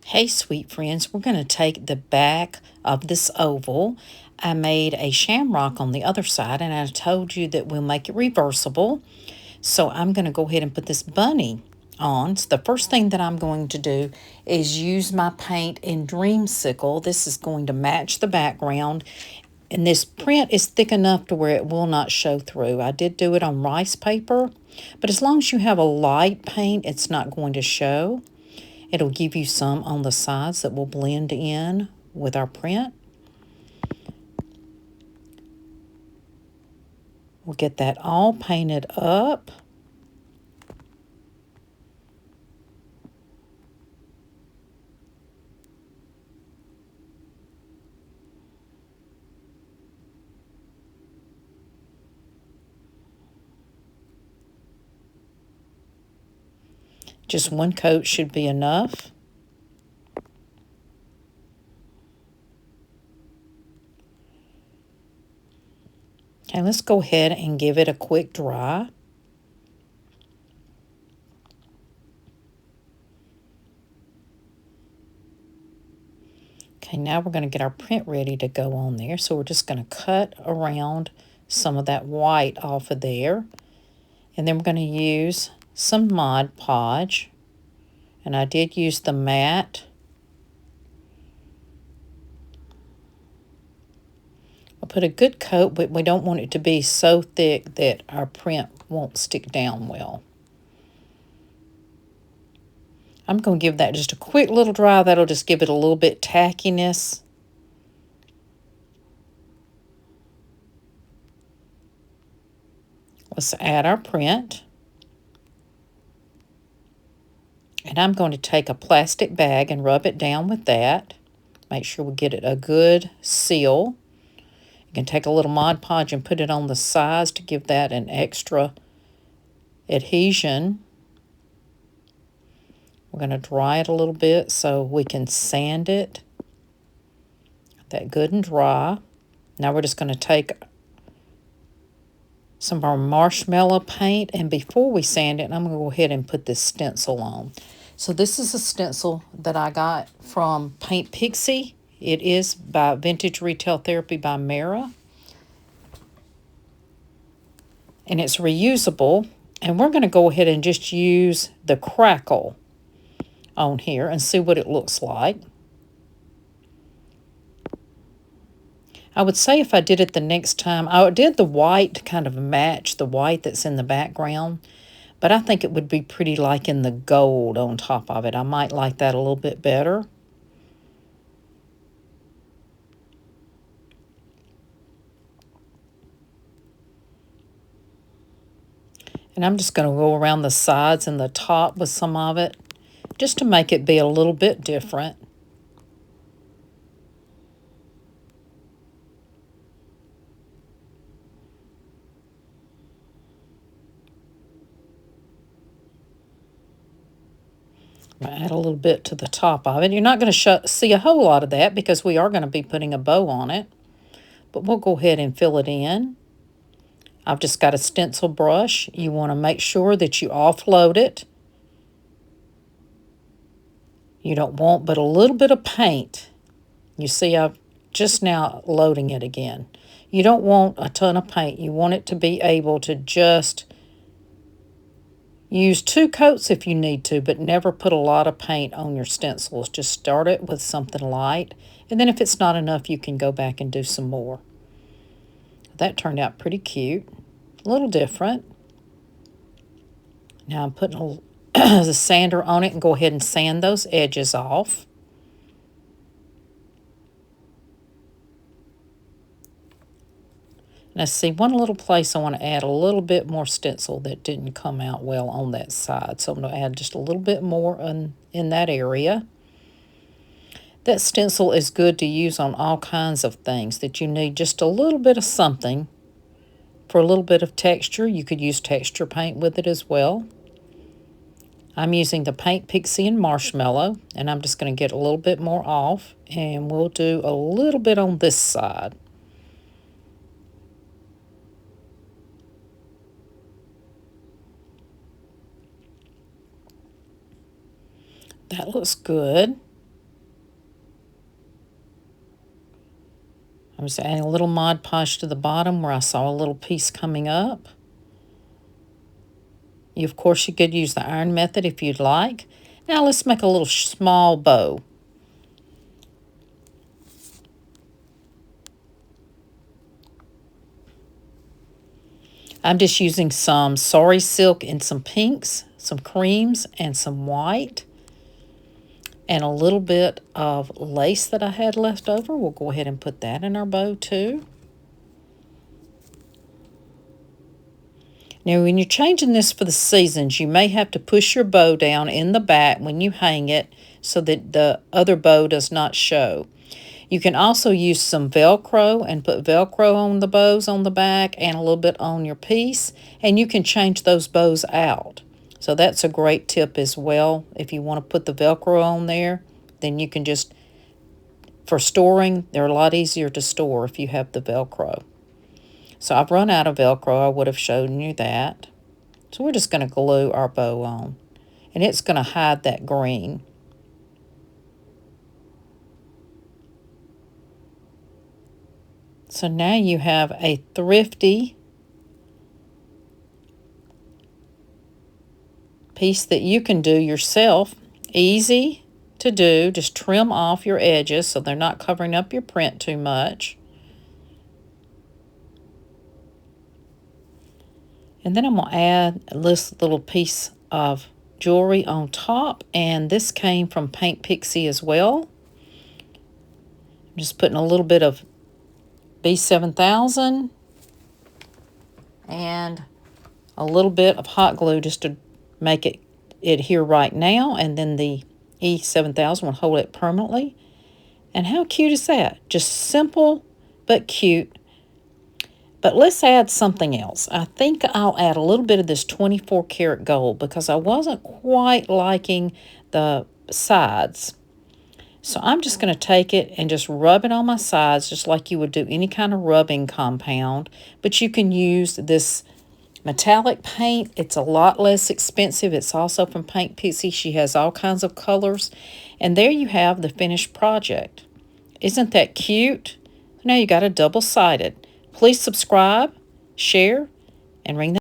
Hey sweet friends, we're going to take the back of this oval. I made a shamrock on the other side and I told you that we'll make it reversible. So I'm going to go ahead and put this bunny on. So the first thing that I'm going to do is use my paint in Dreamsicle. This is going to match the background. And this print is thick enough to where it will not show through. I did do it on rice paper, but as long as you have a light paint, it's not going to show. It'll give you some on the sides that will blend in with our print. We'll get that all painted up. Just one coat should be enough. Okay, let's go ahead and give it a quick dry. Okay, now we're going to get our print ready to go on there. So we're just going to cut around some of that white off of there. And then we're going to use some Mod Podge. And I did use the matte. I'll put a good coat, but we don't want it to be so thick that our print won't stick down well. I'm going to give that just a quick little dry. That'll just give it a little bit tackiness. Let's add our print. And I'm going to take a plastic bag and rub it down with that. Make sure we get it a good seal. You can take a little Mod Podge and put it on the sides to give that an extra adhesion. We're going to dry it a little bit so we can sand it. That good and dry. Now we're just going to take some of our marshmallow paint, and before we sand it, I'm going to go ahead and put this stencil on. So this is a stencil that I got from Paint Pixie. It is by Vintage Retail Therapy by Mara. And it's reusable. And we're going to go ahead and just use the crackle on here and see what it looks like. I would say if I did it the next time, I did the white to kind of match the white that's in the background, but I think it would be pretty like in the gold on top of it. I might like that a little bit better. And I'm just going to go around the sides and the top with some of it, just to make it be a little bit different. Add a little bit to the top of it. You're not going to see a whole lot of that because we are going to be putting a bow on it. But we'll go ahead and fill it in. I've just got a stencil brush. You want to make sure that you offload it. You don't want but a little bit of paint. You see, I'm just now loading it again. You don't want a ton of paint. You want it to be able to just use 2 coats if you need to, but never put a lot of paint on your stencils. Just start it with something light, and then if it's not enough, you can go back and do some more. That turned out pretty cute. A little different. Now I'm putting the sander on it and go ahead and sand those edges off. Now see, one little place I want to add a little bit more stencil that didn't come out well on that side. So I'm going to add just a little bit more in that area. That stencil is good to use on all kinds of things that you need just a little bit of something for a little bit of texture. You could use texture paint with it as well. I'm using the Paint Pixie and Marshmallow, and I'm just going to get a little bit more off, and we'll do a little bit on this side. That looks good. I'm just adding a little Mod Podge to the bottom where I saw a little piece coming up. Of course, you could use the iron method if you'd like. Now let's make a little small bow. I'm just using some sari silk and some pinks, some creams, and some white. And a little bit of lace that I had left over. We'll go ahead and put that in our bow too. Now, when you're changing this for the seasons, you may have to push your bow down in the back when you hang it so that the other bow does not show. You can also use some Velcro and put Velcro on the bows on the back and a little bit on your piece, and you can change those bows out. So that's a great tip as well. If you want to put the Velcro on there, then you can just, for storing, they're a lot easier to store if you have the Velcro. So I've run out of Velcro. I would have shown you that. So we're just going to glue our bow on. And it's going to hide that green. So now you have a thrifty piece that you can do yourself. Easy to do. Just trim off your edges so they're not covering up your print too much. And then I'm going to add this little piece of jewelry on top, and this came from Paint Pixie as well. I'm just putting a little bit of B7000 and a little bit of hot glue just to make it adhere right now, and then the E7000 will hold it permanently. And how cute is that? Just simple but cute. But let's add something else. I think I'll add a little bit of this 24 karat gold because I wasn't quite liking the sides. So I'm just going to take it and just rub it on my sides just like you would do any kind of rubbing compound. But you can use this metallic paint. It's a lot less expensive. It's also from Paint Pixie. She has all kinds of colors. And there you have the finished project. Isn't that cute? Now you got a double-sided. Please subscribe, share, and ring the